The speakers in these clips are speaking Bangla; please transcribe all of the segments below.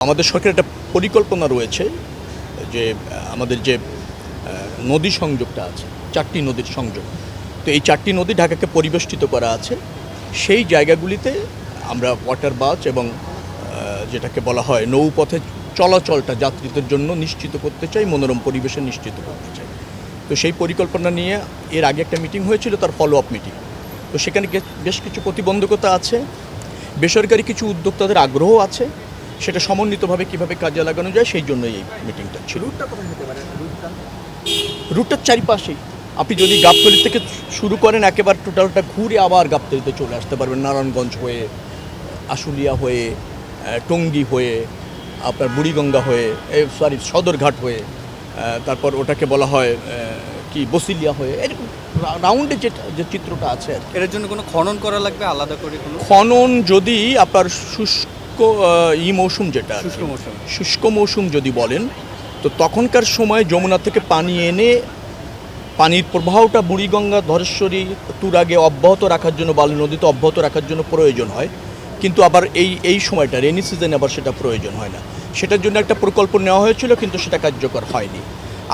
আমাদের সরকারের একটা পরিকল্পনা রয়েছে যে আমাদের যে নদী সংযোগটা আছে, 4টি নদীর সংযোগ। তো এই 4টি নদী ঢাকাকে পরিবেষ্টিত করা আছে। সেই জায়গাগুলিতে আমরা ওয়াটার বাস এবং যেটাকে বলা হয় নৌপথে চলাচলটা যাত্রীদের জন্য নিশ্চিত করতে চাই, মনোরম পরিবেশে নিশ্চিত করতে চাই। তো সেই পরিকল্পনা নিয়ে এর আগে একটা মিটিং হয়েছিল, তার ফলো আপ মিটিং। তো সেখানে বেশ কিছু প্রতিবন্ধকতা আছে, বেসরকারি কিছু উদ্যোক্তাদের আগ্রহ আছে, সেটা সমন্বিতভাবে কীভাবে কাজে লাগানো যায় সেই জন্যই এই মিটিংটা ছিল। রুটটার চারিপাশেই আপনি যদি গাবতলী থেকে শুরু করেন, একেবারে টোটালটা ঘুরে আবার গাবতলীতে চলে আসতে পারবেন, নারায়ণগঞ্জ হয়ে, আশুলিয়া হয়ে, টঙ্গী হয়ে, আপনার বুড়িগঙ্গা হয়ে, সদরঘাট হয়ে, তারপর ওটাকে বলা হয় কি বসিলিয়া হয়ে, এরকম রাউন্ডে যে চিত্রটা আছে। এর জন্য কোনো খনন করা লাগবে আলাদা করে? কোনো খনন যদি আপনার মৌসুম যেটা শুষ্ক মৌসুম যদি বলেন, তো তখনকার সময় যমুনা থেকে পানি এনে পানির প্রবাহটা বুড়িগঙ্গা, ধরেশ্বরী, তুরাগে অব্যাহত রাখার জন্য, বালু নদীতে অব্যাহত রাখার জন্য প্রয়োজন হয়। কিন্তু আবার এই সময়টা রেনি সিজনে আবার সেটা প্রয়োজন হয় না। সেটার জন্য একটা প্রকল্প নেওয়া হয়েছিল, কিন্তু সেটা কার্যকর হয়নি।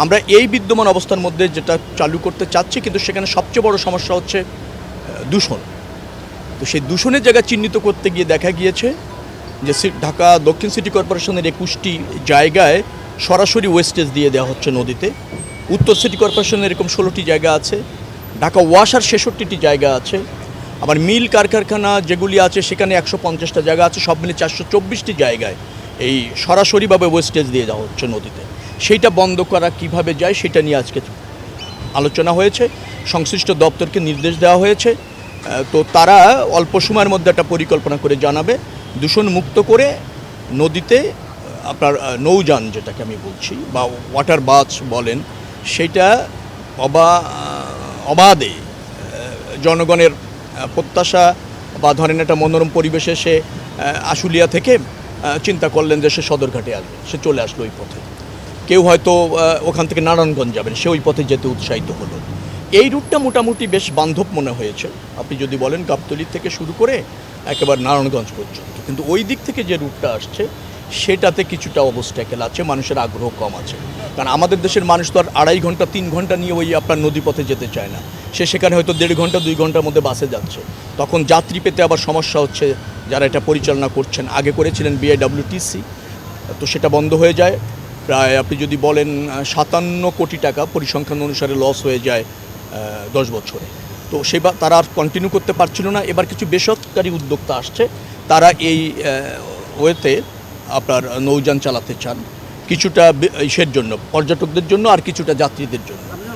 আমরা এই বিদ্যমান অবস্থার মধ্যে যেটা চালু করতে চাচ্ছি, কিন্তু সেখানে সবচেয়ে বড় সমস্যা হচ্ছে দূষণ। তো সেই দূষণের জায়গা চিহ্নিত করতে গিয়ে দেখা গিয়েছে যে ঢাকা দক্ষিণ সিটি কর্পোরেশনের 21টি জায়গায় সরাসরি ওয়েস্টেজ দিয়ে দেওয়া হচ্ছে নদীতে। উত্তর সিটি কর্পোরেশনের এরকম 16টি জায়গা আছে। ঢাকা ওয়াসার 66টি জায়গা আছে। আবার মিল কারখানা যেগুলি আছে সেখানে 150টা জায়গা আছে। সব মিলে 424টি জায়গায় এই সরাসরিভাবে ওয়েস্টেজ দিয়ে দেওয়া হচ্ছে নদীতে। সেইটা বন্ধ করা কিভাবে যায় সেটা নিয়ে আজকে আলোচনা হয়েছে। সংশ্লিষ্ট দপ্তরকে নির্দেশ দেওয়া হয়েছে। তো তারা অল্প সময়ের মধ্যে একটা পরিকল্পনা করে জানাবে, দূষণ মুক্ত করে নদীতে আপনার নৌযান যেটাকে আমি বলছি, বা ওয়াটার বাস বলেন, সেটা অবাধে জনগণের প্রত্যাশা বা ধরেন একটা মনোরম পরিবেশে সে আশুলিয়া থেকে চিন্তা করলেন যে সে সদরঘাটে আসবে, সে চলে আসলো ওই পথে। কেউ হয়তো ওখান থেকে নারায়ণগঞ্জ যাবেন, সে ওই পথে যেতে উৎসাহিত হলো। এই রুটটা মোটামুটি বেশ বান্ধব মনে হয়েছে, আপনি যদি বলেন গাবতলী থেকে শুরু করে একেবারে নারায়ণগঞ্জ পর্যন্ত। কিন্তু ওই দিক থেকে যে রুটটা আসছে সেটাতে কিছুটা অবস্ট্যাকেল আছে, মানুষের আগ্রহ কম আছে। কারণ আমাদের দেশের মানুষ তো আর 2.5 ঘন্টা 3 ঘন্টা নিয়ে ওই আপনার নদীপথে যেতে চায় না। সে সেখানে হয়তো 1.5 ঘন্টা 2 ঘন্টার মধ্যে বাসে যাচ্ছে। তখন যাত্রী পেতে আবার সমস্যা হচ্ছে যারা এটা পরিচালনা করছেন। আগে করেছিলেন বিআইডব্লিউটিসি, তো সেটা বন্ধ হয়ে যায়। প্রায় আপনি যদি বলেন 57 কোটি টাকা পরিসংখ্যান অনুসারে লস হয়ে যায় 10 বছরে। তো তারা আর কন্টিনিউ করতে পারছিল না। এবার কিছু বেসরকারি উদ্যোক্তা আসছে, তারা এই ওয়েতে আপনার নৌযান চালাতে চান, কিছুটা ইসের জন্য, পর্যটকদের জন্য, আর কিছুটা যাত্রীদের জন্য।